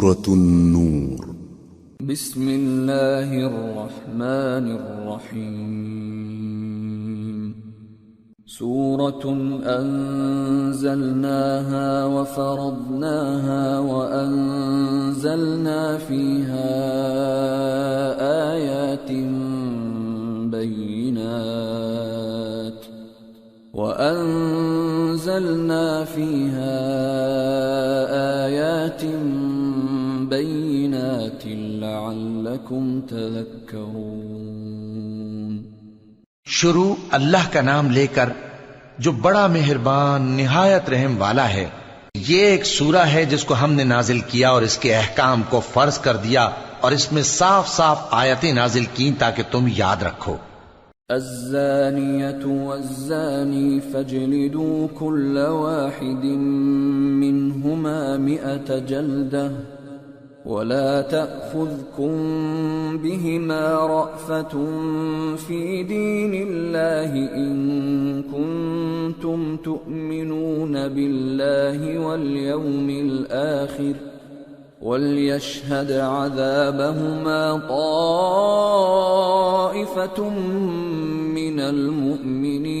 سورة النور بسم اللہ الرحمن الرحیم سورة أنزلناها وفرضناها وأنزلنا فيها آيات بينات لعلكم تذكرون۔ شروع اللہ کا نام لے کر جو بڑا مہربان نہایت رحم والا ہے۔ یہ ایک سورہ ہے جس کو ہم نے نازل کیا اور اس کے احکام کو فرض کر دیا اور اس میں صاف صاف آیتیں نازل کی تاکہ تم یاد رکھو۔ الزانية والزاني فاجلدوا كل واحد منهما 100 جلدة ولا تأخذكم بهما رأفة في دين الله إن كنتم تؤمنون بالله واليوم الآخر وَلْيَشْهَدْ عَذَابَهُمَا طَائِفَةٌ مِّنَ الْمُؤْمِنِينَ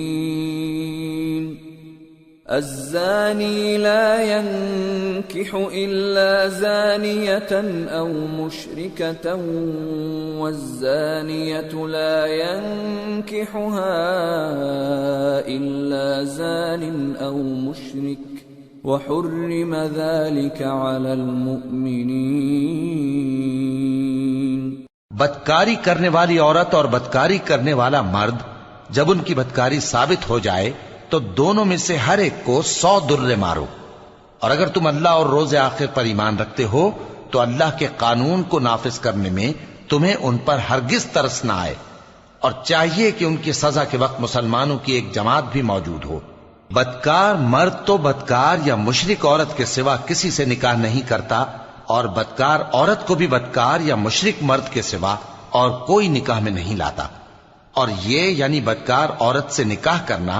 الزَّانِي لَا يَنكِحُ إِلَّا زَانِيَةً أَوْ مُشْرِكَةً وَالزَّانِيَةُ لَا يَنكِحُهَا إِلَّا زَانٍ أَوْ مُشْرِكٌ وَحُرِّمَ ذَلِكَ عَلَى الْمُؤْمِنِينَ۔ بدکاری کرنے والی عورت اور بدکاری کرنے والا مرد جب ان کی بدکاری ثابت ہو جائے تو دونوں میں سے ہر ایک کو 100 درے مارو، اور اگر تم اللہ اور روز آخر پر ایمان رکھتے ہو تو اللہ کے قانون کو نافذ کرنے میں تمہیں ان پر ہرگز ترس نہ آئے، اور چاہیے کہ ان کی سزا کے وقت مسلمانوں کی ایک جماعت بھی موجود ہو۔ بدکار مرد تو بدکار یا مشرک عورت کے سوا کسی سے نکاح نہیں کرتا، اور بدکار عورت کو بھی بدکار یا مشرک مرد کے سوا اور کوئی نکاح میں نہیں لاتا، اور یہ یعنی بدکار عورت سے نکاح کرنا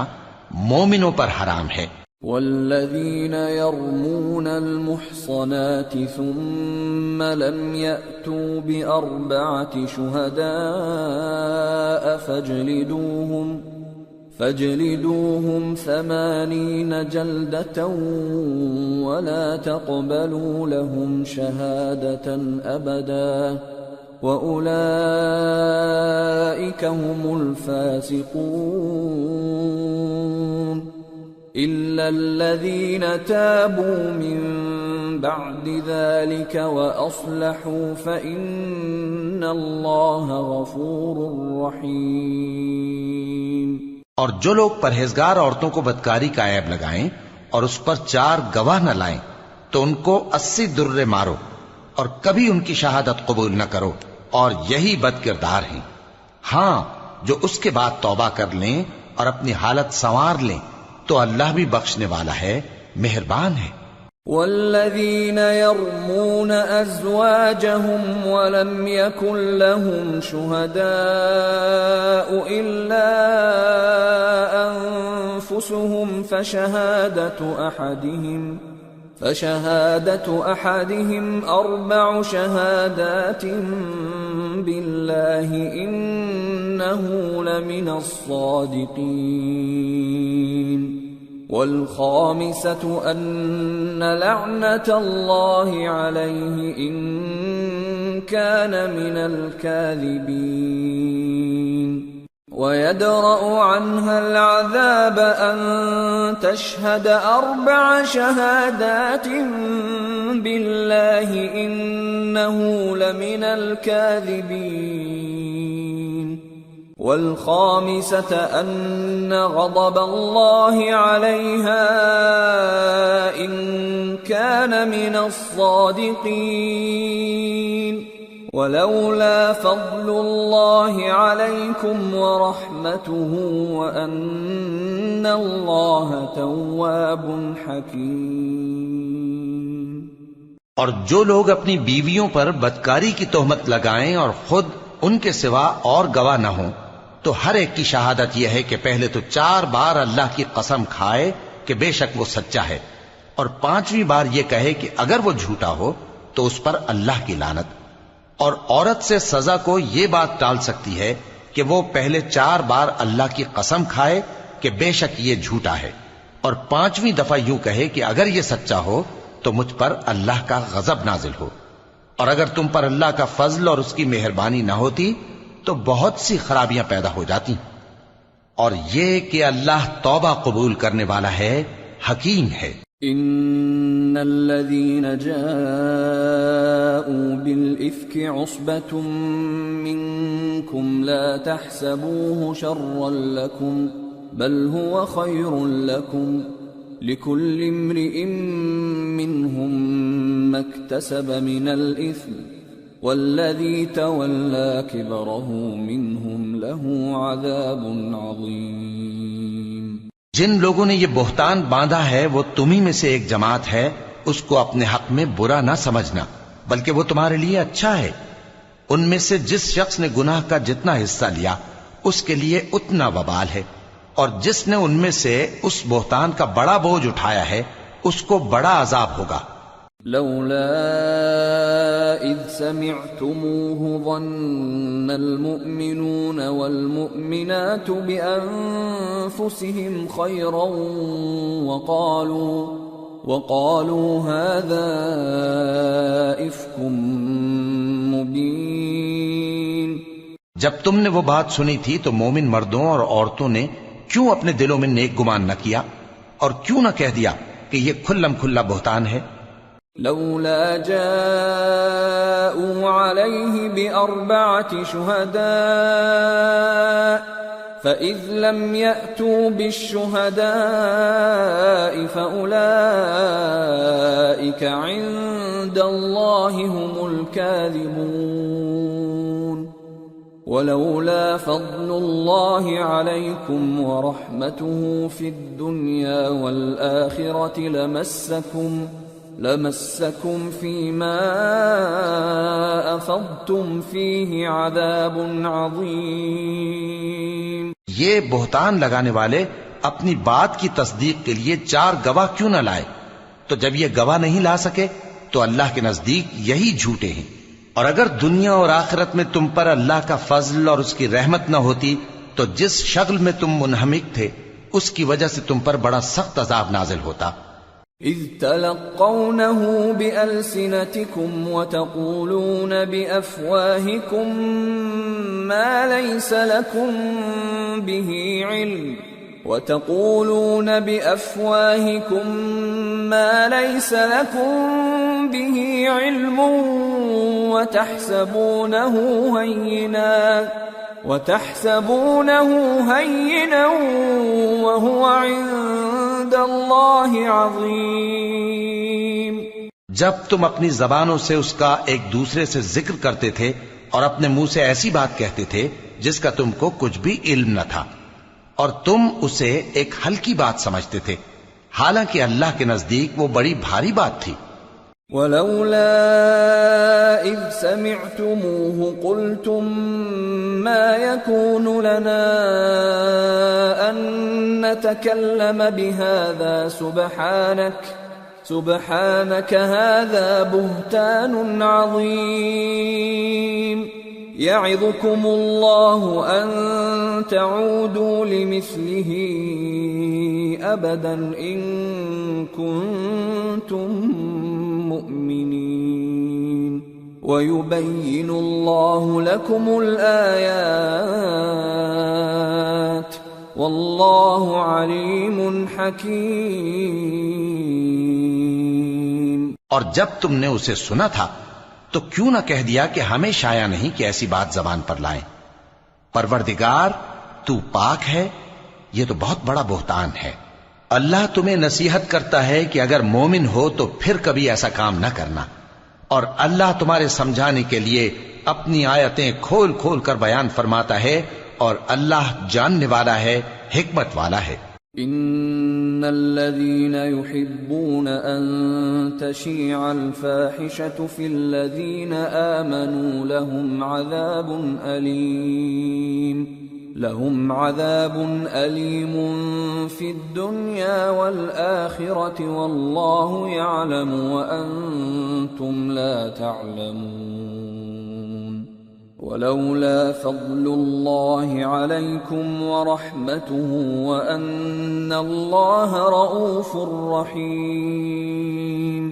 مومنوں پر حرام ہے۔ والذین یرمون المحصنات ثم لم یأتوا بأربعة شہداء فاجلدوهم 80 جلدة ولا تقبلوا لهم شهادة أبدا وأولئك هم الفاسقون إلا الذين تابوا من بعد ذلك وأصلحوا فإن الله غفور رحيم۔ اور جو لوگ پرہیزگار عورتوں کو بدکاری کا عیب لگائیں اور اس پر 4 گواہ نہ لائیں تو ان کو 80 درے مارو، اور کبھی ان کی شہادت قبول نہ کرو، اور یہی بد کردار ہیں۔ ہاں، جو اس کے بعد توبہ کر لیں اور اپنی حالت سنوار لیں تو اللہ بھی بخشنے والا ہے، مہربان ہے۔ والذین یرمون ازواجهم ولم یکن لهم شہداء الا انفسهم فشهادة احدهم 4 شهادات بالله انه لمن الصادقین، والخامسة أن لعنة الله عليه إن كان من الكاذبين، ويدرأ عنها العذاب أن تشهد 4 شهادات بالله إنه لمن الكاذبين، والخامسة أن غضب الله عليها إن كان من الصادقين، ولولا فضل الله عليكم ورحمته وأن الله تواب حكيم۔ اور جو لوگ اپنی بیویوں پر بدکاری کی تہمت لگائیں اور خود ان کے سوا اور گواہ نہ ہوں تو ہر ایک کی شہادت یہ ہے کہ پہلے تو 4 بار اللہ کی قسم کھائے کہ بے شک وہ سچا ہے، اور 5ویں بار یہ کہے کہ اگر وہ جھوٹا ہو تو اس پر اللہ کی لعنت. اور عورت سے سزا کو یہ بات ٹال سکتی ہے کہ وہ پہلے 4 بار اللہ کی قسم کھائے کہ بے شک یہ جھوٹا ہے، اور 5ویں دفعہ یوں کہے کہ اگر یہ سچا ہو تو مجھ پر اللہ کا غضب نازل ہو. اور اگر تم پر اللہ کا فضل اور اس کی مہربانی نہ ہوتی تو بہت سی خرابیاں پیدا ہو جاتی. اور یہ کہ اللہ توبہ قبول کرنے والا ہے، حکیم ہے. ان الذين جاءوا بالافك عصبة منكم لا تحسبوه شرا لكم بل هو خير لكم لكل امرئ منهم ما اكتسب من الاثم والذي تولى كبره منهم له عذاب عظيم. جن لوگوں نے یہ بہتان باندھا ہے وہ تمہیں میں سے ایک جماعت ہے، اس کو اپنے حق میں برا نہ سمجھنا بلکہ وہ تمہارے لیے اچھا ہے. ان میں سے جس شخص نے گناہ کا جتنا حصہ لیا اس کے لیے اتنا وبال ہے، اور جس نے ان میں سے اس بہتان کا بڑا بوجھ اٹھایا ہے اس کو بڑا عذاب ہوگا. لولا اذ سمعتموه ظن المؤمنون والمؤمنات بانفسهم خيرا وقالوا هذا افك مبين. جب تم نے وہ بات سنی تھی تو مومن مردوں اور عورتوں نے کیوں اپنے دلوں میں نیک گمان نہ کیا اور کیوں نہ کہہ دیا کہ یہ کھلم کھلا بہتان ہے. لولا جاءوا عليه بأربعة شهداء فإذ لم يأتوا بالشهداء فأولئك عند الله هم الكاذبون. ولولا فضل الله عليكم ورحمته في الدنيا والآخرة لمسكم فيما أفضتم فيه عذاب عظيم. یہ بہتان لگانے والے اپنی بات کی تصدیق کے لیے 4 گواہ کیوں نہ لائے؟ تو جب یہ گواہ نہیں لا سکے تو اللہ کے نزدیک یہی جھوٹے ہیں. اور اگر دنیا اور آخرت میں تم پر اللہ کا فضل اور اس کی رحمت نہ ہوتی تو جس شغل میں تم منہمک تھے اس کی وجہ سے تم پر بڑا سخت عذاب نازل ہوتا. اذ تلقونه بألسنتكم وتقولون بأفواهكم ما ليس لكم به علم وتحسبونه هينا وهو عند الله عظيم. جب تم اپنی زبانوں سے اس کا ایک دوسرے سے ذکر کرتے تھے اور اپنے منہ سے ایسی بات کہتے تھے جس کا تم کو کچھ بھی علم نہ تھا، اور تم اسے ایک ہلکی بات سمجھتے تھے، حالانکہ اللہ کے نزدیک وہ بڑی بھاری بات تھی. ولولا اذ سمعتموه قلتم ما يكون لنا ان نتكلم بهذا سبحانك هذا بهتان عظيم. يعظكم الله ان تعودوا لمثله ابدا ان كنتم مؤمنين ويبين الله لكم الآيات والله عليم حكيم. اور جب تم نے اسے سنا تھا تو کیوں نہ کہہ دیا کہ ہمیں شایع نہیں کہ ایسی بات زبان پر لائیں. پروردگار تو پاک ہے، یہ تو بہت بڑا بہتان ہے. اللہ تمہیں نصیحت کرتا ہے کہ اگر مومن ہو تو پھر کبھی ایسا کام نہ کرنا، اور اللہ تمہارے سمجھانے کے لیے اپنی آیتیں کھول کھول کر بیان فرماتا ہے، اور اللہ جاننے والا ہے، حکمت والا ہے. ان الذين يحبون ان تشيع الفاحشة في الذين آمنوا لهم عذاب أليم لهم عذاب أليم في الدنيا والآخرة والله يعلم وأنتم لا تعلمون ولولا فضل الله عليكم ورحمته وأن الله رؤوف رحيم۔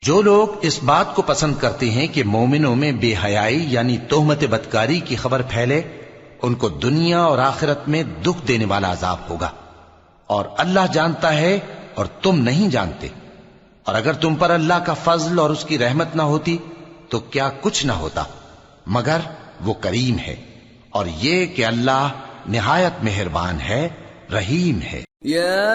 جو لوگ اس بات کو پسند کرتے ہیں کہ مومنوں میں بے حیائی یعنی تہمت بدکاری کی خبر پھیلے، ان کو دنیا اور آخرت میں دکھ دینے والا عذاب ہوگا، اور اللہ جانتا ہے اور تم نہیں جانتے۔ اور اگر تم پر اللہ کا فضل اور اس کی رحمت نہ ہوتی تو کیا کچھ نہ ہوتا، مگر وہ کریم ہے، اور یہ کہ اللہ نہایت مہربان ہے، رحیم ہے۔ يا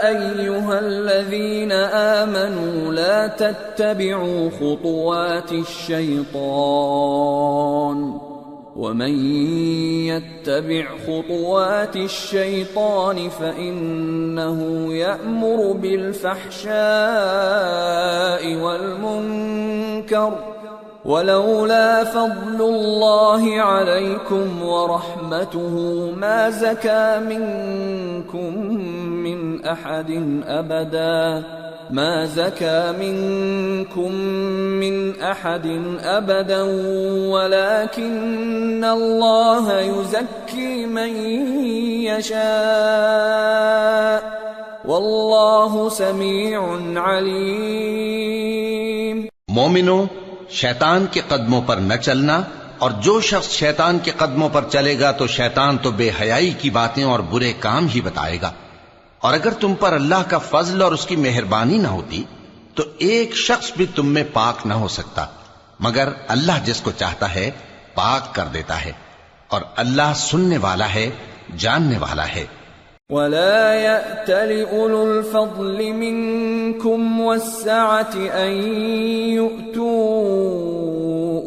أيها الذين آمنوا لا تتبعوا خطوات الشيطان ومن يتبع خطوات الشيطان فإنه يأمر بالفحشاء والمنكر ولولا فضل الله عليكم ورحمته ما زكى منكم من أحد أبدا ولكن الله يزكي من يشاء والله سميع عليم۔ مومنوں، شیطان کے قدموں پر نہ چلنا، اور جو شخص شیطان کے قدموں پر چلے گا تو شیطان تو بے حیائی کی باتیں اور برے کام ہی بتائے گا۔ اور اگر تم پر اللہ کا فضل اور اس کی مہربانی نہ ہوتی تو ایک شخص بھی تم میں پاک نہ ہو سکتا، مگر اللہ جس کو چاہتا ہے پاک کر دیتا ہے، اور اللہ سننے والا ہے، جاننے والا ہے۔ ولا يأتل أولو الفضل منكم والسعة أن يؤتوا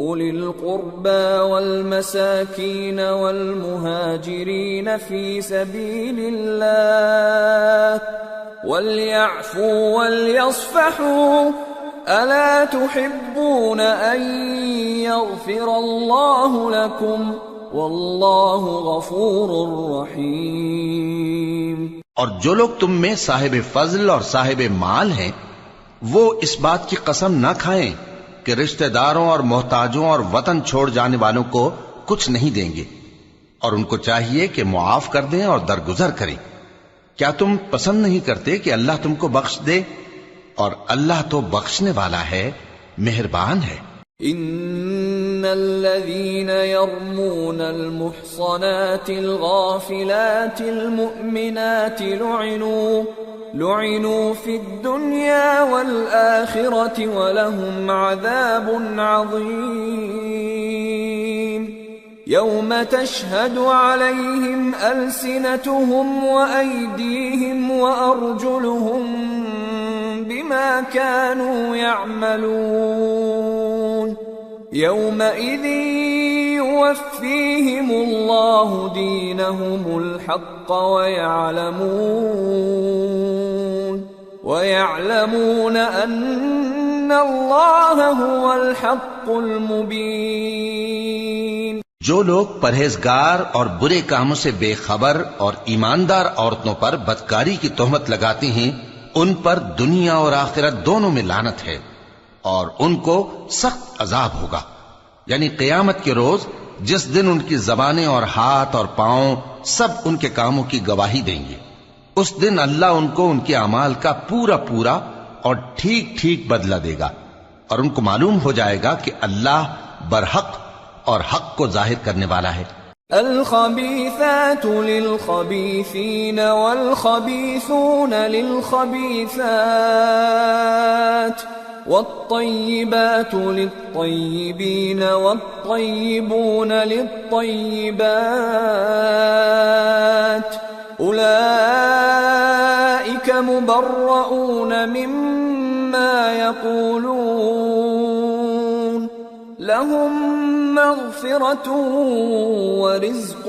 أولي القربى والمساكين والمهاجرين في سبيل الله وليعفوا وليصفحوا ألا تحبون أن يغفر الله لكم واللہ غفور رحیم۔ اور جو لوگ تم میں صاحب فضل اور صاحب مال ہیں وہ اس بات کی قسم نہ کھائیں کہ رشتہ داروں اور محتاجوں اور وطن چھوڑ جانے والوں کو کچھ نہیں دیں گے، اور ان کو چاہیے کہ معاف کر دیں اور درگزر کریں۔ کیا تم پسند نہیں کرتے کہ اللہ تم کو بخش دے؟ اور اللہ تو بخشنے والا ہے، مہربان ہے۔ ان الذين يرمون المحصنات الغافلات المؤمنات لعنوا في الدنيا والآخرة ولهم عذاب عظيم يوم تشهد عليهم ألسنتهم وأيديهم وأرجلهم بما كانوا يعملون يومئذ يوفيهم الله دينهم الحق ويعلمون أن الله هو الحق المبين۔ جو لوگ پرہیزگار اور برے کاموں سے بے خبر اور ایماندار عورتوں پر بدکاری کی تہمت لگاتے ہیں ان پر دنیا اور آخرت دونوں میں لعنت ہے، اور ان کو سخت عذاب ہوگا، یعنی قیامت کے روز جس دن ان کی زبانیں اور ہاتھ اور پاؤں سب ان کے کاموں کی گواہی دیں گے۔ اس دن اللہ ان کو ان کے اعمال کا پورا پورا اور ٹھیک ٹھیک بدلہ دے گا، اور ان کو معلوم ہو جائے گا کہ اللہ برحق اور حق کو ظاہر کرنے والا ہے۔ الخبيثات للخبيثين والخبيثون للخبيثات والطيبات للطيبين والطيبون للطيبات أولئك مبرؤون مما يقولون لهم مغفرة ورزق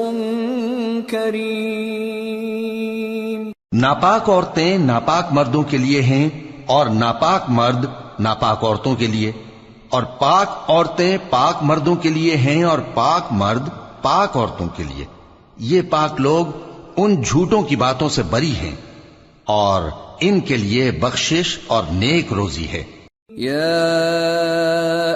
کریم۔ ناپاک عورتیں ناپاک مردوں کے لیے ہیں، اور ناپاک مرد ناپاک عورتوں کے لیے، اور پاک عورتیں پاک مردوں کے لیے ہیں، اور پاک مرد پاک عورتوں کے لیے۔ یہ پاک لوگ ان جھوٹوں کی باتوں سے بری ہیں اور ان کے لیے بخشش اور نیک روزی ہے۔ يا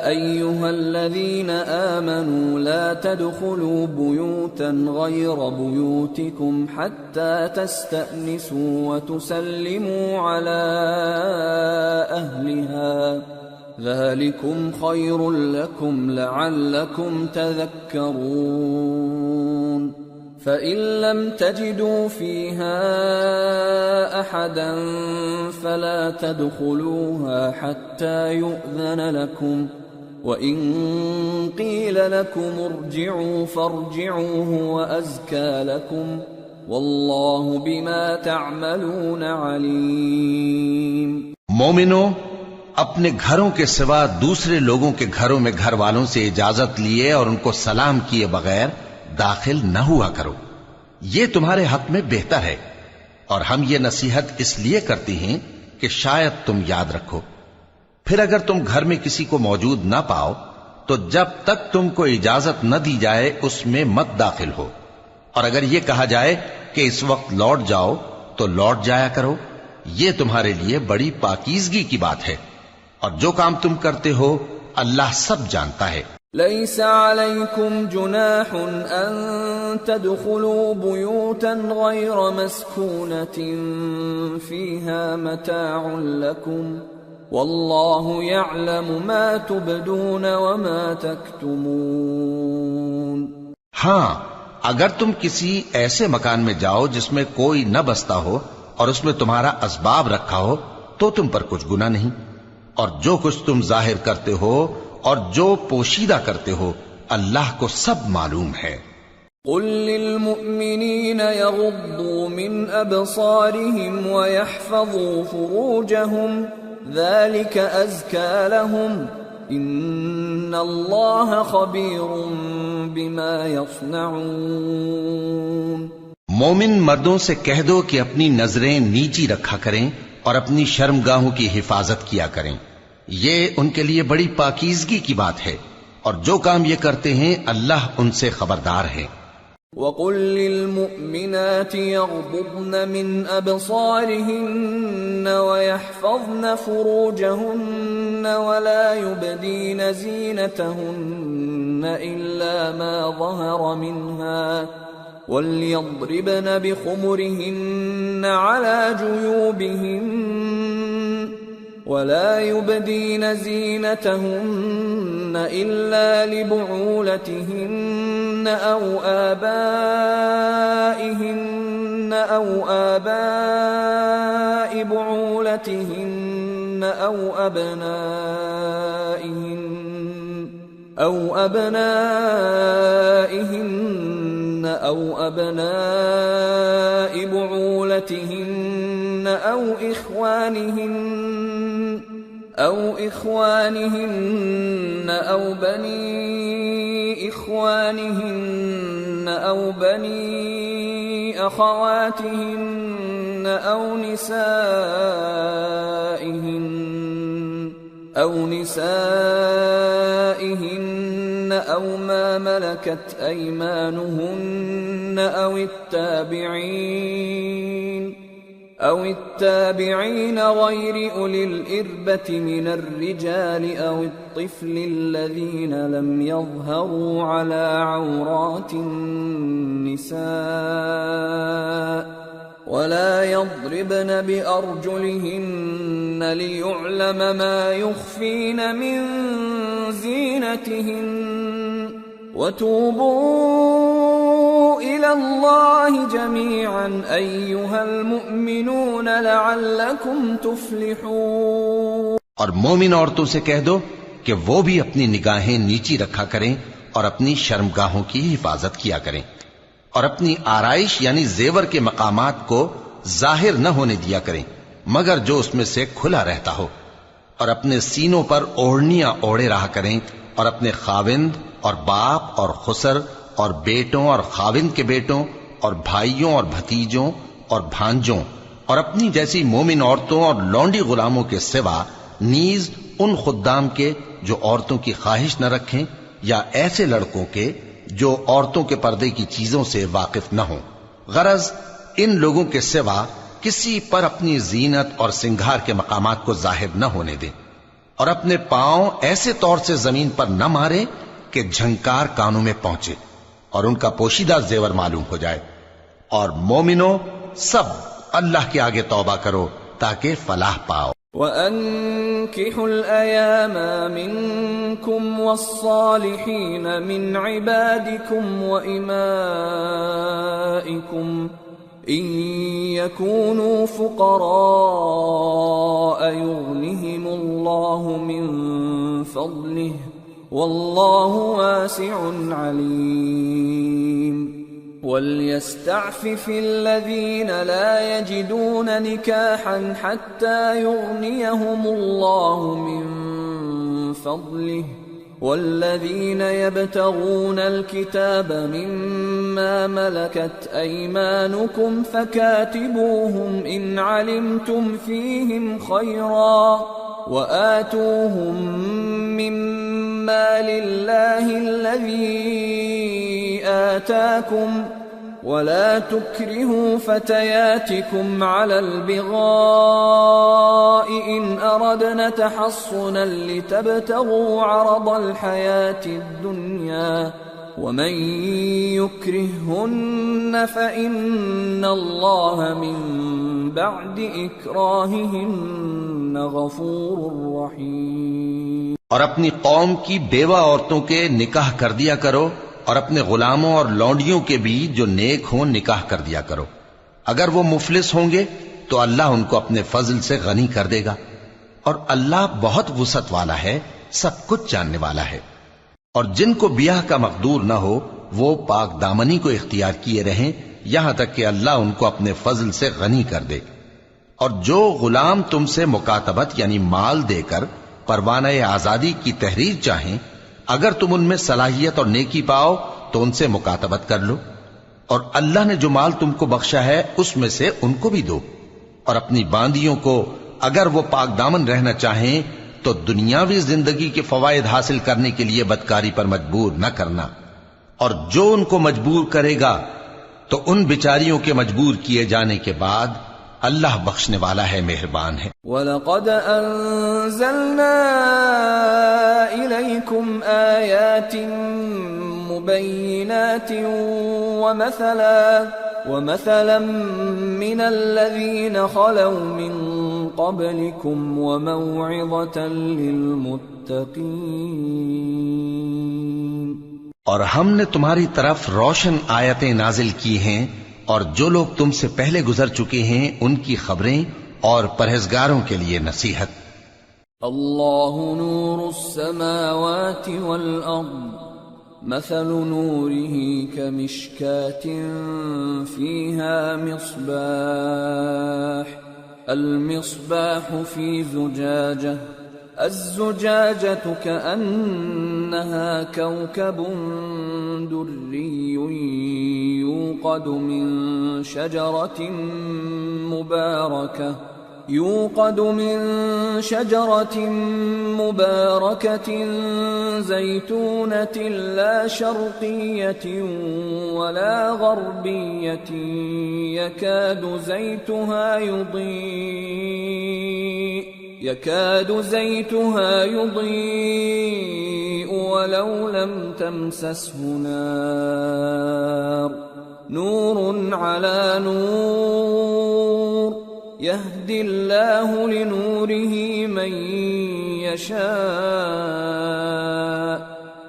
أيها الذين آمنوا لا تدخلوا بيوتا غير بيوتكم حتى تستأنسوا وتسلموا على أهلها ذلكم خير لكم لعلكم تذكرون فإن لم تجدوا فيها أحدا فلا تدخلوها حتى يؤذن لكم وإن قيل لكم ارجعوا فارجعوا هو أزكى لكم والله بما تعملون عليم۔ مومنو، اپنے گھروں کے سوا دوسرے لوگوں کے گھروں میں گھر والوں سے اجازت لیے اور ان کو سلام کیے بغیر داخل نہ ہوا کرو، یہ تمہارے حق میں بہتر ہے، اور ہم یہ نصیحت اس لیے کرتے ہیں کہ شاید تم یاد رکھو۔ پھر اگر تم گھر میں کسی کو موجود نہ پاؤ تو جب تک تم کو اجازت نہ دی جائے اس میں مت داخل ہو، اور اگر یہ کہا جائے کہ اس وقت لوٹ جاؤ تو لوٹ جایا کرو، یہ تمہارے لیے بڑی پاکیزگی کی بات ہے، اور جو کام تم کرتے ہو اللہ سب جانتا ہے۔ ليس عليكم جناح أن تدخلوا بيوتا غير مسكونة فيها متاع لكم والله يعلم ما تبدون وما تكتمون۔ ہاں، اگر تم کسی ایسے مکان میں جاؤ جس میں کوئی نہ بستا ہو اور اس میں تمہارا اسباب رکھا ہو تو تم پر کچھ گناہ نہیں، اور جو کچھ تم ظاہر کرتے ہو اور جو پوشیدہ کرتے ہو اللہ کو سب معلوم ہے۔ قل للمؤمنين يغضوا من أبصارهم ويحفظوا فروجهم ذلك أزكى لهم إن الله خبير بما يصنعون۔ مومن مردوں سے کہہ دو کہ اپنی نظریں نیچی رکھا کریں اور اپنی شرمگاہوں کی حفاظت کیا کریں، یہ ان کے لیے بڑی پاکیزگی کی بات ہے، اور جو کام یہ کرتے ہیں اللہ ان سے خبردار ہے۔ وَقُل لِّلْمُؤْمِنَاتِ يَغْضُضْنَ مِنْ أَبْصَارِهِنَّ وَيَحْفَظْنَ فُرُوجَهُنَّ وَلَا يُبْدِينَ زِينَتَهُنَّ إِلَّا مَا ظَهَرَ مِنْهَا وَلْيَضْرِبْنَ بِخُمُرِهِنَّ عَلَى جُيُوبِهِنَّ ولا يبدين زينتهن إلا لبعولتهن أو آبائهن أو آباء بعولتهن أو أبنائهن أو أبناء بعولتهن أو إخوانهن أو بني إخوانهن أو بني أخواتهن أو نسائهن أو ما ملكت أيمانهن أو التابعين غير أولي الإربة من الرجال أو الطفل الذين لم يظهروا على عورات النساء ولا يضربن بأرجلهن ليعلم ما يخفين من زينتهن وتوبوا إلى الله جميعا أيها المؤمنون لعلكم تفلحون۔ اور مومن عورتوں سے کہہ دو کہ وہ بھی اپنی نگاہیں نیچی رکھا کریں اور اپنی شرمگاہوں کی حفاظت کیا کریں، اور اپنی آرائش یعنی زیور کے مقامات کو ظاہر نہ ہونے دیا کریں مگر جو اس میں سے کھلا رہتا ہو، اور اپنے سینوں پر اوڑھنیاں اوڑھے رہا کریں، اور اپنے خاوند اور باپ اور خسر اور بیٹوں اور خاوند کے بیٹوں اور بھائیوں اور بھتیجوں اور بھانجوں اور اپنی جیسی مومن عورتوں اور لونڈی غلاموں کے سوا نیز ان خدام کے جو عورتوں کی خواہش نہ رکھیں، یا ایسے لڑکوں کے جو عورتوں کے پردے کی چیزوں سے واقف نہ ہوں، غرض ان لوگوں کے سوا کسی پر اپنی زینت اور سنگھار کے مقامات کو ظاہر نہ ہونے دیں، اور اپنے پاؤں ایسے طور سے زمین پر نہ مارے کہ جھنکار کانوں میں پہنچے اور ان کا پوشیدہ زیور معلوم ہو جائے۔ اور مومنو، سب اللہ کے آگے توبہ کرو تاکہ فلاح پاؤ۔ وَأَنكِحُوا الْأَيَامَ مِنكُمْ وَالصَّالِحِينَ مِنْ عِبَادِكُمْ وَإِمَائِكُمْ إِن يَكُونُوا فُقَرَاءَ يُغْنِهِمُ اللَّهُ مِن فَضْلِهِ وَاللَّهُ وَاسِعٌ عَلِيمٌ۔ وَلْيَسْتَعْفِفِ الَّذِينَ لَا يَجِدُونَ نِكَاحًا حَتَّى يُغْنِيَهُمُ اللَّهُ مِن فَضْلِهِ، وَالَّذِينَ يَبْتَغُونَ الْكِتَابَ مِمَّا مَلَكَتْ أَيْمَانُكُمْ فَكَاتِبُوهُمْ إِنْ عَلِمْتُمْ فِيهِمْ خَيْرًا وَآتُوهُمْ مِمَّا لِلَّهِ الَّذِي آتَاكُمْ، وَلَا تُكْرِهُوا فَتَيَاتِكُمْ عَلَى الْبِغَاءِ إِنْ أَرَدْنَ تَحَصُّنًا لِتَبْتَغُوا عَرَضَ الْحَيَاةِ الدُّنْيَا، وَمَنْ يُكْرِههُّنَّ فَإِنَّ اللَّهَ مِنْ بَعْدِ إِكْرَاهِهِنَّ غَفُورٌ رَحِيمٌ۔ اور اپنی قوم کی بیوہ عورتوں کے نکاح کر دیا کرو، اور اپنے غلاموں اور لونڈیوں کے بھی جو نیک ہوں نکاح کر دیا کرو۔ اگر وہ مفلس ہوں گے تو اللہ ان کو اپنے فضل سے غنی کر دے گا، اور اللہ بہت وسعت والا ہے، سب کچھ جاننے والا ہے۔ اور جن کو بیاہ کا مقدور نہ ہو وہ پاک دامنی کو اختیار کیے رہیں یہاں تک کہ اللہ ان کو اپنے فضل سے غنی کر دے۔ اور جو غلام تم سے مکاتبت یعنی مال دے کر پروانہ آزادی کی تحریر چاہیں، اگر تم ان میں صلاحیت اور نیکی پاؤ تو ان سے مکاتبت کر لو، اور اللہ نے جو مال تم کو بخشا ہے اس میں سے ان کو بھی دو۔ اور اپنی باندیوں کو اگر وہ پاک دامن رہنا چاہیں تو دنیاوی زندگی کے فوائد حاصل کرنے کے لیے بدکاری پر مجبور نہ کرنا، اور جو ان کو مجبور کرے گا تو ان بیچاریوں کے مجبور کیے جانے کے بعد اللہ بخشنے والا ہے، مہربان ہے۔ وَلَقَدْ أَنزَلْنَا إِلَيْكُمْ آيَاتٍ مُبَيِّنَاتٍ وَمَثَلًا مِّنَ الَّذِينَ خَلَوْا مِن قَبْلِكُمْ وَمَوْعِظَةً لِّلْمُتَّقِينَ۔ اور ہم نے تمہاری طرف روشن آیتیں نازل کی ہیں، اور جو لوگ تم سے پہلے گزر چکے ہیں ان کی خبریں اور پرہیزگاروں کے لیے نصیحت۔ اللہ نور السماوات والارض مثل نوره كمشكاة فيها مصباح، المصباح في زجاجة، الزجاجة كأنها كوكب دري يوقد من شجرة مباركة زيتونة لا شرقية ولا غربية يكاد زيتها يضيء ولو لم تمسسه نار، نور على نور، يهدي الله لنوره من يشاء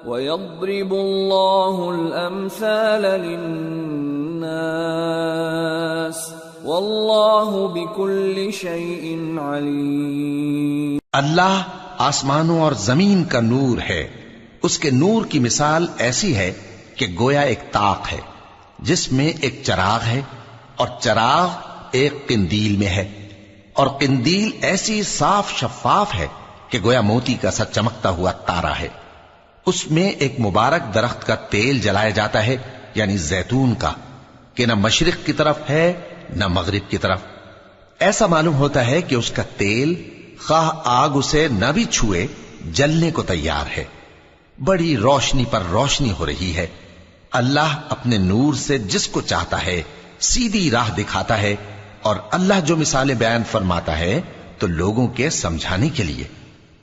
ويضرب الله الأمثال للناس واللہ بکل شیء علیم۔ اللہ آسمانوں اور زمین کا نور ہے، اس کے نور کی مثال ایسی ہے کہ گویا ایک طاق ہے جس میں ایک چراغ ہے، اور چراغ ایک قندیل میں ہے، اور قندیل ایسی صاف شفاف ہے کہ گویا موتی کا سا چمکتا ہوا تارا ہے۔ اس میں ایک مبارک درخت کا تیل جلایا جاتا ہے، یعنی زیتون کا، کہ نہ مشرق کی طرف ہے نہ مغرب کی طرف۔ ایسا معلوم ہوتا ہے کہ اس کا تیل خواہ آگ اسے نہ بھی چھوئے جلنے کو تیار ہے، بڑی روشنی پر روشنی ہو رہی ہے، اللہ اپنے نور سے جس کو چاہتا ہے سیدھی راہ دکھاتا ہے، اور اللہ جو مثالیں بیان فرماتا ہے تو لوگوں کے سمجھانے کے لیے،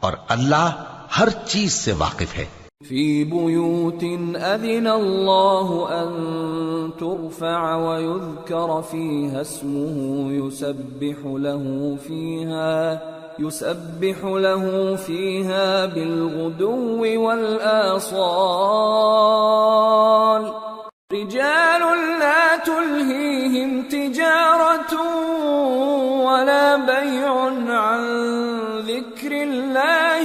اور اللہ ہر چیز سے واقف ہے۔ فی بیوت اذن اللہ ان ترفع ویذکر فیہا اسمہ يسبح له فيها بالغدو والآصال رجال لا تلهيهم تجارة ولا بيع عن ذكر الله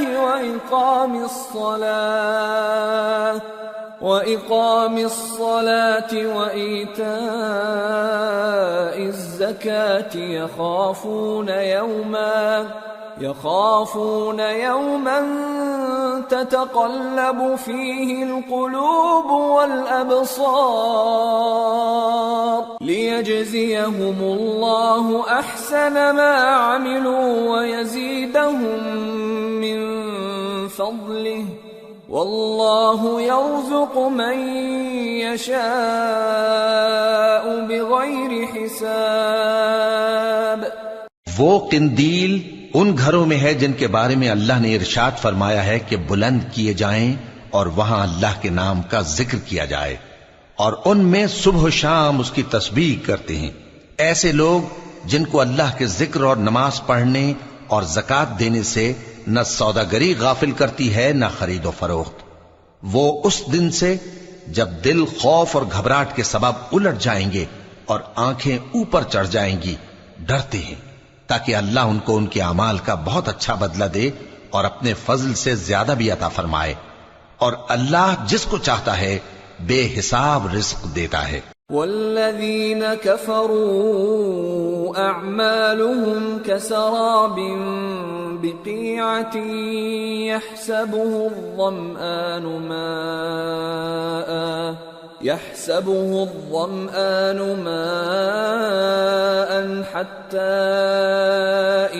وإقام الصلاة وإيتاء الزكاة يخافون يوما تتقلب فيه القلوب والأبصار ليجزيهم الله أحسن ما عملوا ويزيدهم من فضله واللہ یرزق من یشاء بغیر حساب۔ وہ قندیل ان گھروں میں ہے جن کے بارے میں اللہ نے ارشاد فرمایا ہے کہ بلند کیے جائیں اور وہاں اللہ کے نام کا ذکر کیا جائے، اور ان میں صبح و شام اس کی تسبیح کرتے ہیں۔ ایسے لوگ جن کو اللہ کے ذکر اور نماز پڑھنے اور زکوٰۃ دینے سے نہ سوداگری غافل کرتی ہے نہ خرید و فروخت، وہ اس دن سے جب دل خوف اور گھبراہٹ کے سبب الٹ جائیں گے اور آنکھیں اوپر چڑھ جائیں گی ڈرتے ہیں، تاکہ اللہ ان کو ان کے اعمال کا بہت اچھا بدلہ دے اور اپنے فضل سے زیادہ بھی عطا فرمائے، اور اللہ جس کو چاہتا ہے بے حساب رزق دیتا ہے۔ والذین کفروا اعمالهم كسراب بقيعة يحسبه الظمآن ماء حتى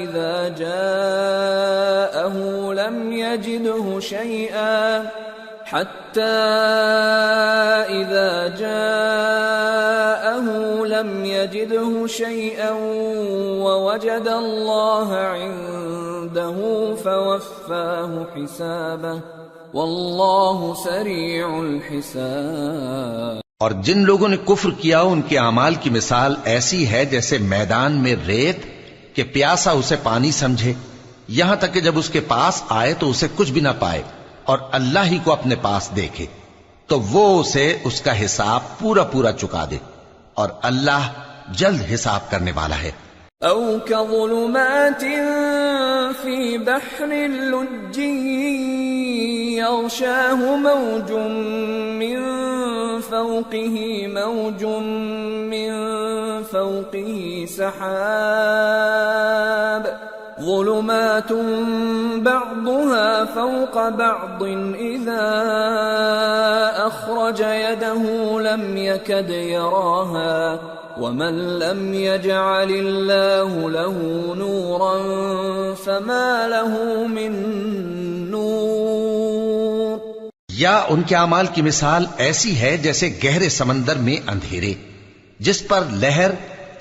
إذا جاءه لم يجده شيئا ووجد الله عنده فوفاه حسابه واللہ سریع الحساب۔ اور جن لوگوں نے کفر کیا ان کے اعمال کی مثال ایسی ہے جیسے میدان میں ریت کہ پیاسا اسے پانی سمجھے، یہاں تک کہ جب اس کے پاس آئے تو اسے کچھ بھی نہ پائے اور اللہ ہی کو اپنے پاس دیکھے تو وہ اسے اس کا حساب پورا پورا چکا دے، اور اللہ جلد حساب کرنے والا ہے۔ او كظلمات في بحر لجي يغشاه موج من فوقه سحاب ظلمات بعضها فوق بعض إذا أخرج يده لم يكد يراها ومن لم يجعل الله له نورا فما له من نور۔ یا ان کے اعمال کی مثال ایسی ہے جیسے گہرے سمندر میں اندھیرے جس پر لہر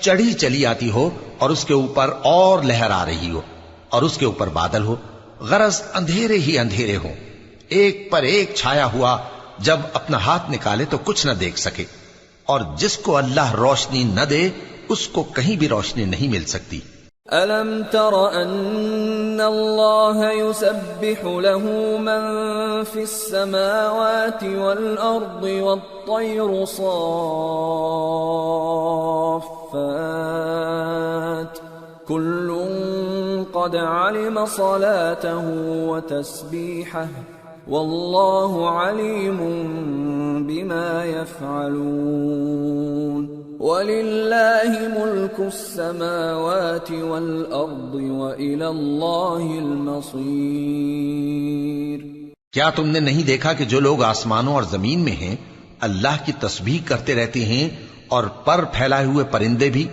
چڑھی چلی آتی ہو اور اس کے اوپر اور لہر آ رہی ہو اور اس کے اوپر بادل ہو، غرض اندھیرے ہی اندھیرے ہوں، ایک پر ایک چھایا ہوا، جب اپنا ہاتھ نکالے تو کچھ نہ دیکھ سکے، اور جس کو اللہ روشنی نہ دے اس کو کہیں بھی روشنی نہیں مل سکتی۔ أَلَمْ تَرَ أَنَّ اللَّهَ يُسَبِّحُ لَهُ مَن فِي السَّمَاوَاتِ وَالْأَرْضِ وَالطَّيْرُ صَافَّاتٍ كُلٌّ قَدْ عَلِمَ صَلَاتَهُ وَتَسْبِيحَهُ وَاللَّهُ عَلِيمٌ بِمَا يَفْعَلُونَ وَلِلَّهِ مُلْكُ السَّمَاوَاتِ وَالْأَرْضِ وَإِلَى اللَّهِ الْمَصِيرُ۔ کیا تم نے نہیں دیکھا کہ جو لوگ آسمانوں اور زمین میں ہیں اللہ کی تسبیح کرتے رہتے ہیں، اور پر پھیلائے ہوئے پرندے بھی،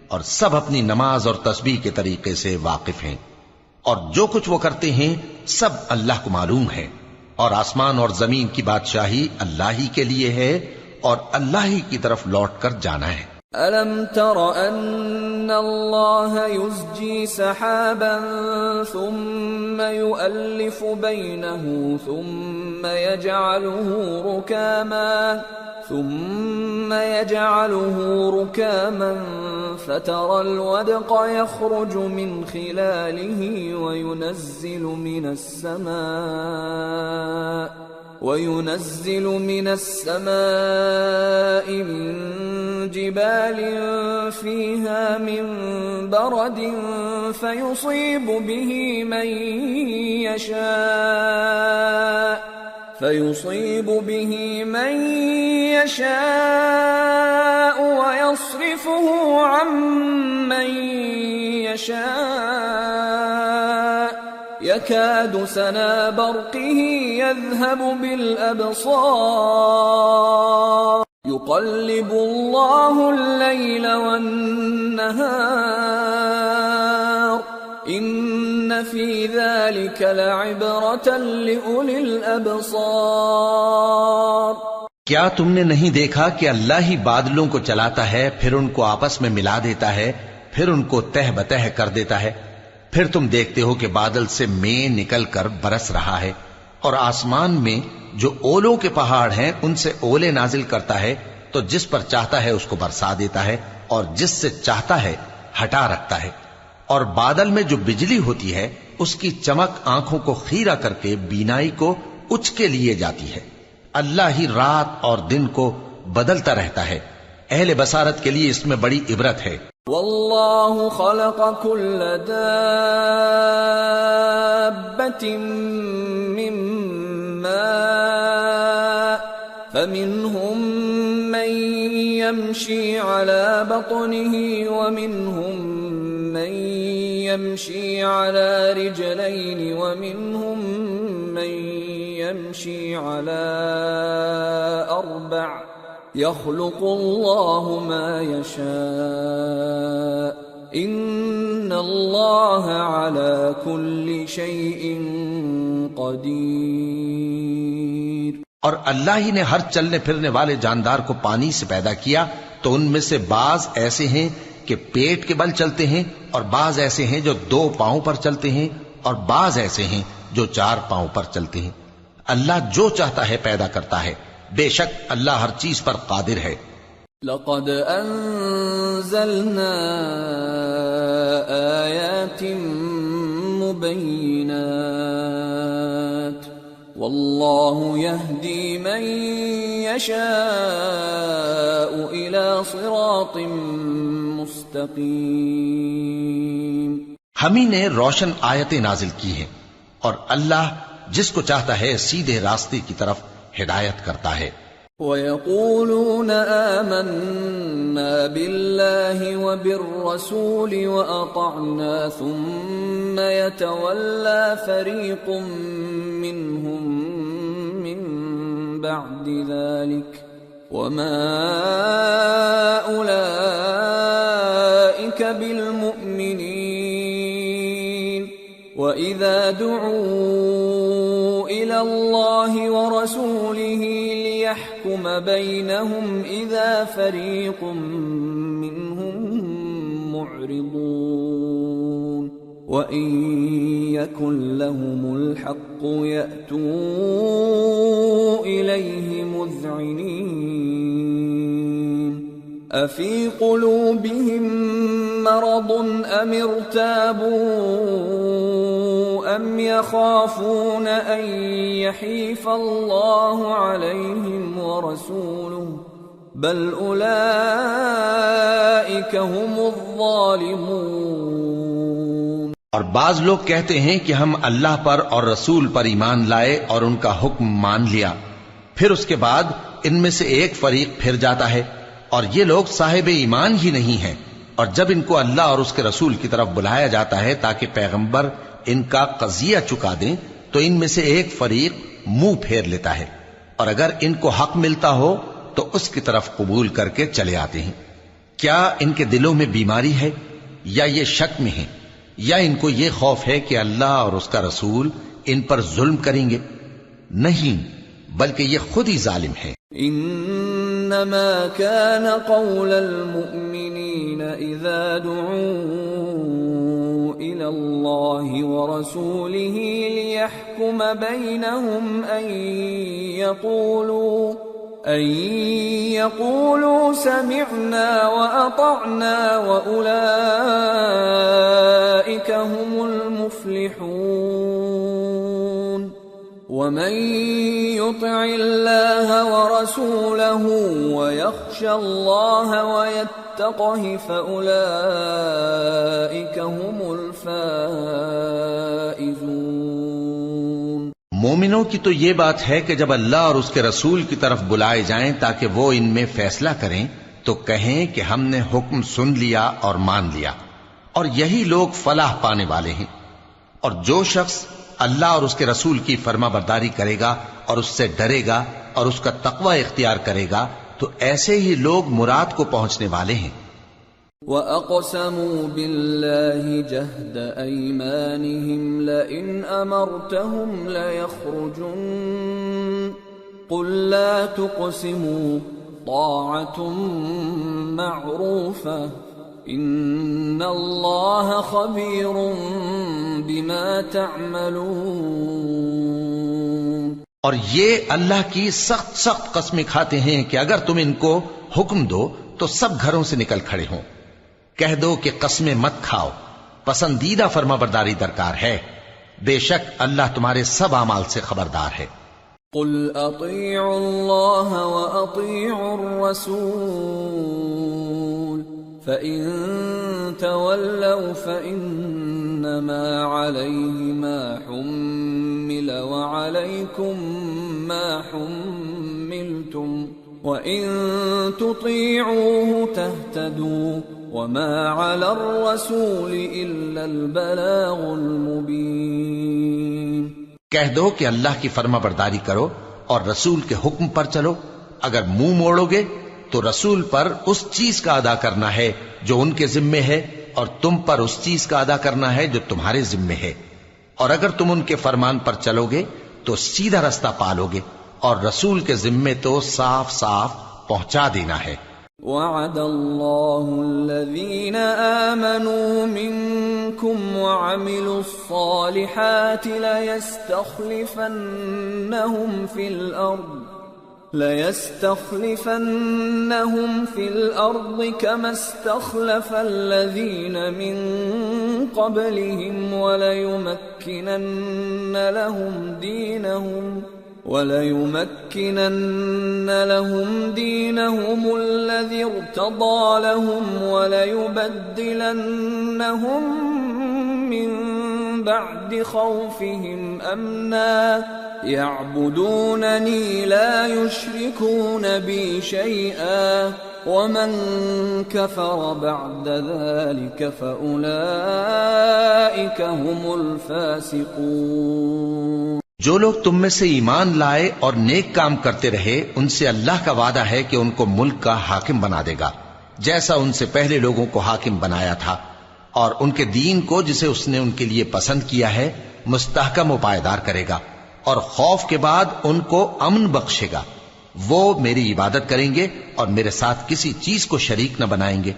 اور سب اپنی نماز اور تسبیح کے طریقے سے واقف ہیں، اور جو کچھ وہ کرتے ہیں سب اللہ کو معلوم ہے، اور آسمان اور زمین کی بادشاہی اللہ ہی کے لیے ہے، اور اللہ ہی کی طرف لوٹ کر جانا ہے۔ أَلَمْ تَرَ أَنَّ اللَّهَ يُزْجِي سَحَابًا ثُمَّ يُؤَلِّفُ بَيْنَهُ ثُمَّ يَجْعَلُهُ رُكَامًا فَتَرَى الْوَدْقَ يَخْرُجُ مِنْ خِلَالِهِ وينزل من السماء من جبال فيها من برد فيصيب به من يشاء ويصرفه عن من يشاء يكاد سنا برقه يذهب بالأبصار يقلب الله الليل والنهار إن في ذلك لعبرة لأولي الأبصار۔ کیا تم نے نہیں دیکھا کہ اللہ ہی بادلوں کو چلاتا ہے، پھر ان کو آپس میں ملا دیتا ہے، پھر ان کو تہ بتہ کر دیتا ہے، پھر تم دیکھتے ہو کہ بادل سے مے نکل کر برس رہا ہے، اور آسمان میں جو اولوں کے پہاڑ ہیں ان سے اولے نازل کرتا ہے، تو جس پر چاہتا ہے اس کو برسا دیتا ہے اور جس سے چاہتا ہے ہٹا رکھتا ہے۔ اور بادل میں جو بجلی ہوتی ہے اس کی چمک آنکھوں کو خیرہ کر کے بینائی کو اچ کے لیے جاتی ہے۔ اللہ ہی رات اور دن کو بدلتا رہتا ہے، اہل بصارت کے لیے اس میں بڑی عبرت ہے۔ واللہ خلق كل دابة من ماء فمنهم من يمشي على بطنه ومنهم من يمشي على رجلين ومنهم من يمشي على أربع يخلق الله ما يشاء إن الله على كل شيء قدير۔ اور اللہ ہی نے ہر چلنے پھرنے والے جاندار کو پانی سے پیدا کیا، تو ان میں سے بعض ایسے ہیں کہ پیٹ کے بل چلتے ہیں، اور بعض ایسے ہیں جو 2 پاؤں پر چلتے ہیں، اور بعض ایسے ہیں جو 4 پاؤں پر چلتے ہیں۔ اللہ جو چاہتا ہے پیدا کرتا ہے، بے شک اللہ ہر چیز پر قادر ہے۔ لقد انزلنا آیات مبینات واللہ یہدی من یشاء الى صراط مستقیم۔ ہم ہی نے روشن آیتیں نازل کی ہیں، اور اللہ جس کو چاہتا ہے سیدھے راستے کی طرف ہدایت کرتا ہے۔ وَيَقُولُونَ آمَنَّا بِاللَّهِ وَبِالرَّسُولِ وَأَطَعْنَا ثُمَّ يَتَوَلَّى فَرِيقٌ مِّنْهُمْ مِّن بَعْدِ ذَلِكَ وَمَا أُولَئِكَ بِالْمُؤْمِنِينَ وَإِذَا دُعُوا إِلَى اللَّهِ وَرَسُولِهِ لِيَحْكُمَ بَيْنَهُمْ إِذَا فَرِيقٌ مِّنْهُمْ مُعْرِضُونَ وَإِن يَكُن لَّهُمُ الْحَقُّ يَأْتُوا إِلَيْهِ مُذْعِنِينَ أَفِي قُلُوبِهِم مَّرَضٌ أَمِ ارْتَابُوا أَمْ يَخَافُونَ أَن يَحِيفَ اللَّهُ عَلَيْهِمْ وَرَسُولُهُ بَلْ أُولَئِكَ هُمُ الظَّالِمُونَ۔ اور بعض لوگ کہتے ہیں کہ ہم اللہ پر اور رسول پر ایمان لائے اور ان کا حکم مان لیا، پھر اس کے بعد ان میں سے ایک فریق پھر جاتا ہے، اور یہ لوگ صاحب ایمان ہی نہیں ہیں، اور جب ان کو اللہ اور اس کے رسول کی طرف بلایا جاتا ہے تاکہ پیغمبر ان کا قضیہ چکا دیں، تو ان میں سے ایک فریق منہ پھیر لیتا ہے، اور اگر ان کو حق ملتا ہو تو اس کی طرف قبول کر کے چلے آتے ہیں۔ کیا ان کے دلوں میں بیماری ہے، یا یہ شک میں ہیں، یا ان کو یہ خوف ہے کہ اللہ اور اس کا رسول ان پر ظلم کریں گے؟ نہیں، بلکہ یہ خود ہی ظالم ہے۔ ان إنما كان قول المؤمنين إذا دعوا إلى الله ورسوله ليحكم بينهم أن يقولوا سمعنا وأطعنا وأولئك هم المفلحون ومن يطع الله ورسوله ويخشى الله ويتقه فأولئك هم الفائزون۔ مومنوں کی تو یہ بات ہے کہ جب اللہ اور اس کے رسول کی طرف بلائے جائیں تاکہ وہ ان میں فیصلہ کریں تو کہیں کہ ہم نے حکم سن لیا اور مان لیا، اور یہی لوگ فلاح پانے والے ہیں۔ اور جو شخص اللہ اور اس کے رسول کی فرما برداری کرے گا اور اس سے ڈرے گا اور اس کا تقوی اختیار کرے گا تو ایسے ہی لوگ مراد کو پہنچنے والے ہیں۔ وَأَقْسَمُوا بِاللَّهِ جَهْدَ أَيْمَانِهِمْ لَئِنْ أَمَرْتَهُمْ لَيَخْرُجُنَّ قُلْ لَا تُقْسِمُوا طَاعَةٌ مَّعْرُوفَةٌ إِنَّ اللَّهَ خَبِيرٌ بِمَا تَعْمَلُونَ۔ اور یہ اللہ کی سخت سخت قسمیں کھاتے ہیں کہ اگر تم ان کو حکم دو تو سب گھروں سے نکل کھڑے ہوں۔ کہہ دو کہ قسمیں مت کھاؤ، پسندیدہ فرما برداری درکار ہے، بے شک اللہ تمہارے سب اعمال سے خبردار ہے۔ قل اطیعوا اللہ واطیعوا الرسول فإن تولوا فإنما عليه ما حمل وعليكم ما حملتم وَإِن تُطِيعُوهُ تَهْتَدُوا وَمَا عَلَى الرَّسُولِ إِلَّا الْبَلَاغُ الْمُبِينُ۔ کہہ دو کہ اللہ کی فرما برداری کرو اور رسول کے حکم پر چلو، اگر منہ موڑو گے تو رسول پر اس چیز کا ادا کرنا ہے جو ان کے ذمے ہے، اور تم پر اس چیز کا ادا کرنا ہے جو تمہارے ذمے ہے، اور اگر تم ان کے فرمان پر چلو گے تو سیدھا رستہ پالو گے، اور رسول کے ذمے تو صاف صاف پہنچا دینا ہے۔ وعد اللہ الذین آمنوا منکم وعملوا الصالحات لَيَسْتَخْلِفَنَّهُمْ فِي الْأَرْضِ كَمَا اسْتَخْلَفَ الَّذِينَ مِنْ قَبْلِهِمْ وَلَيُمَكِّنَنَّ لَهُمْ دِينَهُمُ الَّذِي ارْتَضَىٰ لَهُمْ وَلَيُبَدِّلَنَّهُمْ مِنْ بَعْدِ خَوْفِهِمْ أَمْنًا يَعْبُدُونَنِي لَا يُشْرِكُونَ بِي شَيْئًا وَمَنْ كَفَرَ بَعْدَ ذَلِكَ فَأُولَئِكَ هُمُ الْفَاسِقُونَ۔ جو لوگ تم میں سے ایمان لائے اور نیک کام کرتے رہے ان سے اللہ کا وعدہ ہے کہ ان کو ملک کا حاکم بنا دے گا، جیسا ان سے پہلے لوگوں کو حاکم بنایا تھا، اور ان کے دین کو جسے اس نے ان کے لیے پسند کیا ہے مستحکم و پائیدار کرے گا، اور خوف کے بعد ان کو امن بخشے گا۔ وہ میری عبادت کریں گے اور میرے ساتھ کسی چیز کو شریک نہ بنائیں گے،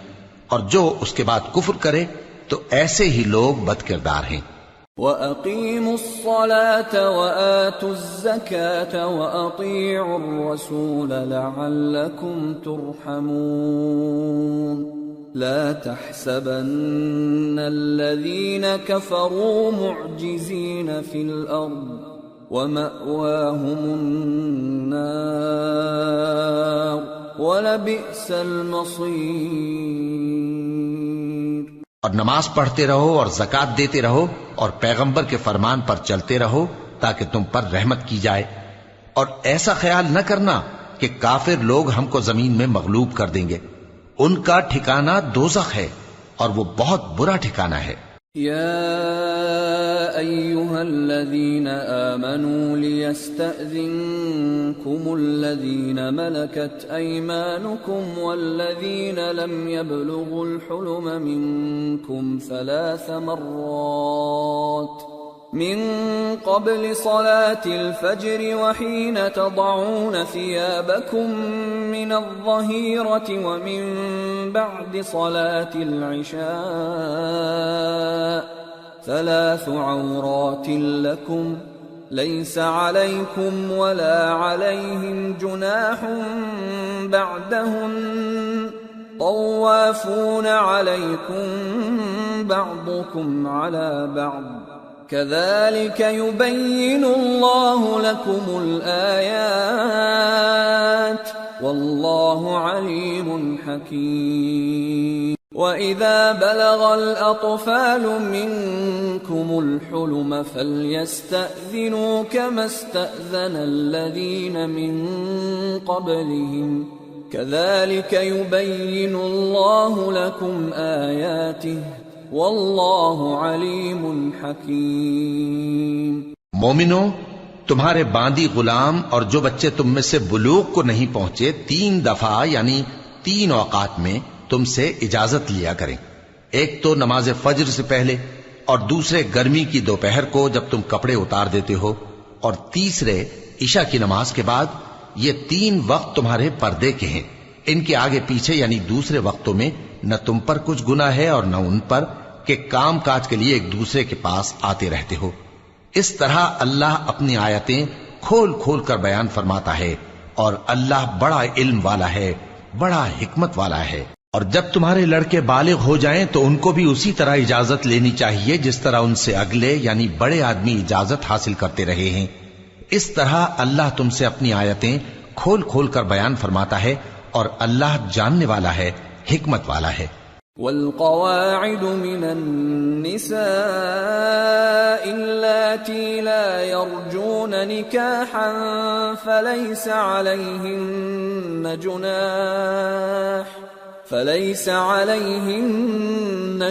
اور جو اس کے بعد کفر کرے تو ایسے ہی لوگ بد کردار ہیں۔ وَأَقِيمُوا الصَّلَاةَ وَآتُوا الزَّكَاةَ وَأَطِيعُوا الرَّسُولَ لَعَلَّكُمْ تُرْحَمُونَ لَا تَحْسَبَنَّ الَّذِينَ كَفَرُوا مُعْجِزِينَ فِي الْأَرْضِ وَمَأْوَاهُمُ النَّارُ وَلَبِئْسَ الْمَصِيرُ۔ اور نماز پڑھتے رہو اور زکوٰۃ دیتے رہو اور پیغمبر کے فرمان پر چلتے رہو تاکہ تم پر رحمت کی جائے، اور ایسا خیال نہ کرنا کہ کافر لوگ ہم کو زمین میں مغلوب کر دیں گے، ان کا ٹھکانہ دوزخ ہے اور وہ بہت برا ٹھکانہ ہے۔ یا ایھا الذین آمنوا لیستأذنکم الذین ملکت ایمانکم والذین لم یبلغوا الحلم منکم 3 مرات من قبل صلاة الفجر وحين تضعون ثيابكم من الظهيرة ومن بعد صلاة العشاء 3 عورات لكم ليس عليكم ولا عليهم جناح بعدهن طوافون عليكم بعضكم على بعض كذلك يبين الله لكم الآيات والله عليم حكيم وَإِذَا بَلَغَ الْأَطْفَالُ مِنْكُمُ الْحُلُمَ فَلْيَسْتَأْذِنُوا كَمَا اسْتَأْذَنَ الَّذِينَ مِنْ قَبْلِهِمْ كَذَلِكَ يُبَيِّنُ اللَّهُ لَكُمْ آيَاتِهِ وَاللَّهُ عَلِيمٌ حَكِيمٌ مومنو، تمہارے باندی غلام اور جو بچے تم میں سے بلوغ کو نہیں پہنچے 3 دفعہ یعنی 3 اوقات میں تم سے اجازت لیا کریں. ایک تو نماز فجر سے پہلے، اور دوسرے گرمی کی دوپہر کو جب تم کپڑے اتار دیتے ہو، اور تیسرے عشاء کی نماز کے بعد. یہ 3 وقت تمہارے پردے کے ہیں. ان کے آگے پیچھے یعنی دوسرے وقتوں میں نہ تم پر کچھ گناہ ہے اور نہ ان پر کہ کام کاج کے لیے ایک دوسرے کے پاس آتے رہتے ہو. اس طرح اللہ اپنی آیتیں کھول کھول کر بیان فرماتا ہے، اور اللہ بڑا علم والا ہے، بڑا حکمت والا ہے. اور جب تمہارے لڑکے بالغ ہو جائیں تو ان کو بھی اسی طرح اجازت لینی چاہیے جس طرح ان سے اگلے یعنی بڑے آدمی اجازت حاصل کرتے رہے ہیں. اس طرح اللہ تم سے اپنی آیتیں کھول کھول کر بیان فرماتا ہے، اور اللہ جاننے والا ہے، حکمت والا ہے. والقواعد من النساء اللاتي لا يرجون نكاحا فليس عليهن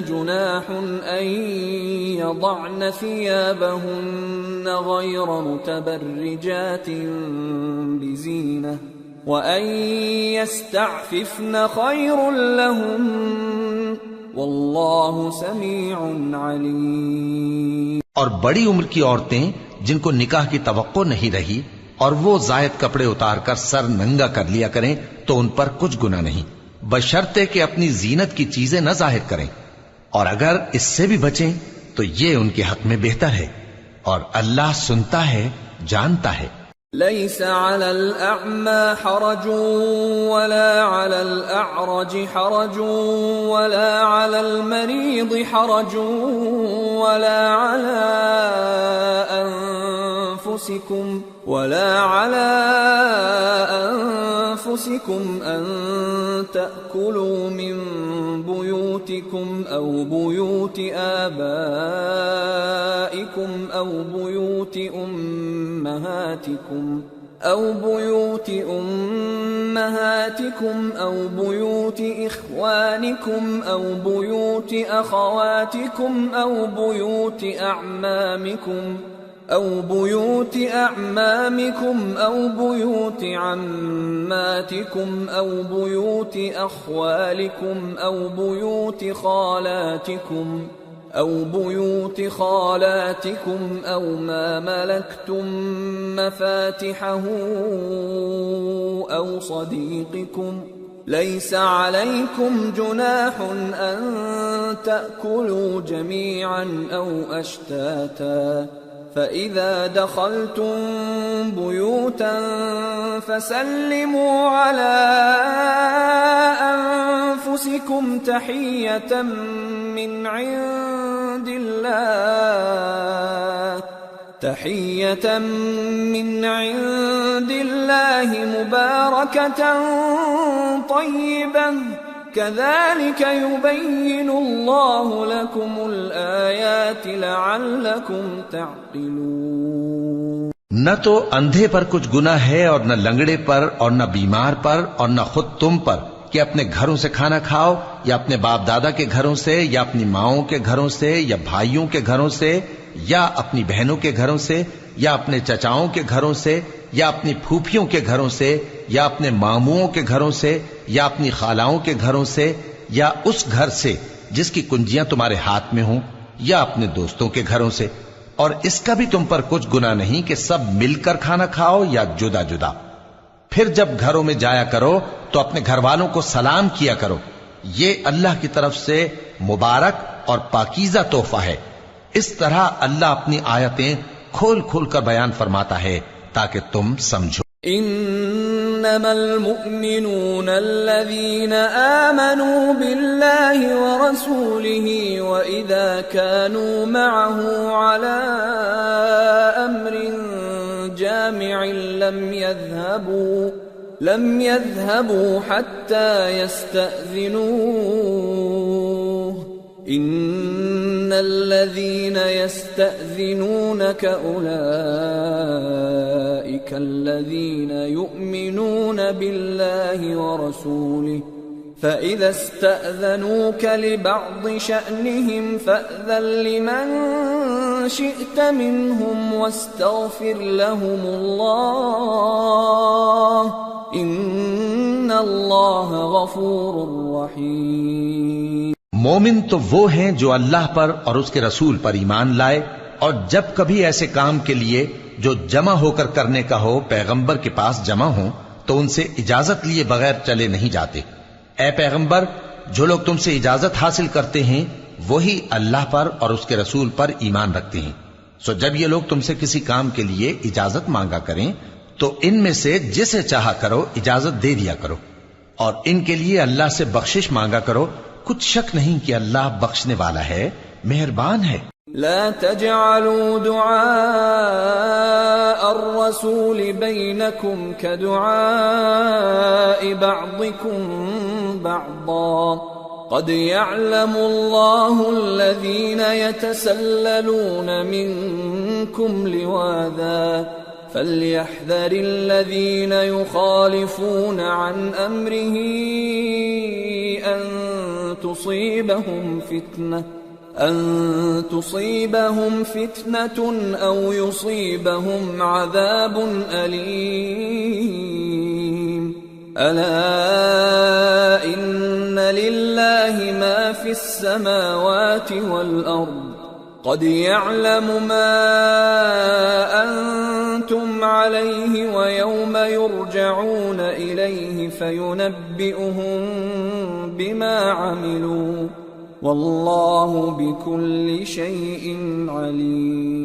جناح أن يضعن ثيابهن غير متبرجات بزينة وأن يستعففن خير لهم والله سميع عليم. اور بڑی عمر کی عورتیں جن کو نکاح کی توقع نہیں رہی اور وہ زائد کپڑے اتار کر سر ننگا کر لیا کریں تو ان پر کچھ گناہ نہیں، بشرطے کہ اپنی زینت کی چیزیں نہ ظاہر کریں، اور اگر اس سے بھی بچیں تو یہ ان کے حق میں بہتر ہے، اور اللہ سنتا ہے، جانتا ہے. ليس على الأعمى حرج ولا على الأعرج حرج ولا على المريض حرج ولا على أنفسكم أن تأكلوا من بيوتكم أو بيوت آبائكم أو بيوت أمهاتكم أو بيوت إخوانكم أو بيوت أخواتكم أو بيوت أعمامكم أو بيوت عماتكم أو بيوت أخوالكم أو بيوت خالاتكم أو ما ملكتم مفاتحه أو صديقكم ليس عليكم جناح أن تأكلوا جميعا أو أشتاتا فإذا دخلتم بيوتا فسلموا على أنفسكم تحية من عند الله مباركة طيبة كذلك يبين الله لكم الآيات لعلكم تعقلون. نہ تو اندھے پر کچھ گناہ ہے اور نہ لنگڑے پر اور نہ بیمار پر اور نہ خود تم پر کہ اپنے گھروں سے کھانا کھاؤ یا اپنے باپ دادا کے گھروں سے یا اپنی ماؤں کے گھروں سے یا بھائیوں کے گھروں سے یا اپنی بہنوں کے گھروں سے یا اپنے چچاؤں کے گھروں سے یا اپنی پھوپھیوں کے گھروں سے یا اپنے ماموؤں کے گھروں سے یا اپنی خالاؤں کے گھروں سے یا اس گھر سے جس کی کنجیاں تمہارے ہاتھ میں ہوں یا اپنے دوستوں کے گھروں سے. اور اس کا بھی تم پر کچھ گناہ نہیں کہ سب مل کر کھانا کھاؤ یا جدا جدا۔ پھر جب گھروں میں جایا کرو تو اپنے گھر والوں کو سلام کیا کرو، یہ اللہ کی طرف سے مبارک اور پاکیزہ تحفہ ہے۔ اس طرح اللہ اپنی آیتیں کھول کھول کر بیان فرماتا ہے تاکہ تم سمجھو۔ انما المؤمنون الذين آمنوا بالله ورسوله واذا كانوا معه على امر جامع لم يذهبوا حتى يستأذنوه ان الذين يستأذنونك اولئك الذين يؤمنون بالله ورسوله فإذا استأذنوك لبعض شأنهم فأذن لمن شئت منهم واستغفر لهم الله إن الله غفور رحيم۔ مومن تو وہ ہیں جو اللہ پر اور اس کے رسول پر ایمان لائے، اور جب کبھی ایسے کام کے لیے جو جمع ہو کر کرنے کا ہو پیغمبر کے پاس جمع ہوں تو ان سے اجازت لیے بغیر چلے نہیں جاتے۔ اے پیغمبر، جو لوگ تم سے اجازت حاصل کرتے ہیں وہی اللہ پر اور اس کے رسول پر ایمان رکھتے ہیں، سو جب یہ لوگ تم سے کسی کام کے لیے اجازت مانگا کریں تو ان میں سے جسے چاہا کرو اجازت دے دیا کرو، اور ان کے لیے اللہ سے بخشش مانگا کرو، کچھ شک نہیں کہ اللہ بخشنے والا ہے، مہربان ہے۔ لا تجعلوا دعاء الرسول بينكم كدعاء بعضكم بعضا قد يعلم الله الذين يتسللون منكم لواذا فليحذر الذين يخالفون عن أمره أن تصيبهم فتنة أو يصيبهم عذاب أليم ألا إن لله ما في السماوات والأرض قد يعلم ما أنتم عليه ويوم يرجعون إليه فينبئهم بما عملوا واللہ بکل شیء علیم۔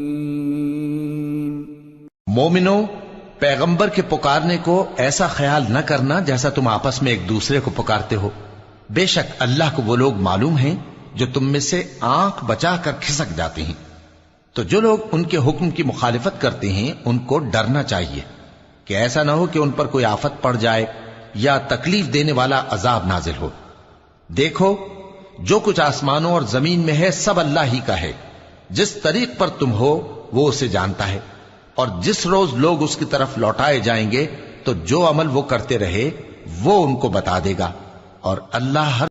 مومنو، پیغمبر کے پکارنے کو ایسا خیال نہ کرنا جیسا تم آپس میں ایک دوسرے کو پکارتے ہو، بے شک اللہ کو وہ لوگ معلوم ہیں جو تم میں سے آنکھ بچا کر کھسک جاتے ہیں، تو جو لوگ ان کے حکم کی مخالفت کرتے ہیں ان کو ڈرنا چاہیے کہ ایسا نہ ہو کہ ان پر کوئی آفت پڑ جائے یا تکلیف دینے والا عذاب نازل ہو۔ دیکھو، جو کچھ آسمانوں اور زمین میں ہے سب اللہ ہی کا ہے، جس طریق پر تم ہو وہ اسے جانتا ہے، اور جس روز لوگ اس کی طرف لوٹائے جائیں گے تو جو عمل وہ کرتے رہے وہ ان کو بتا دے گا، اور اللہ ہر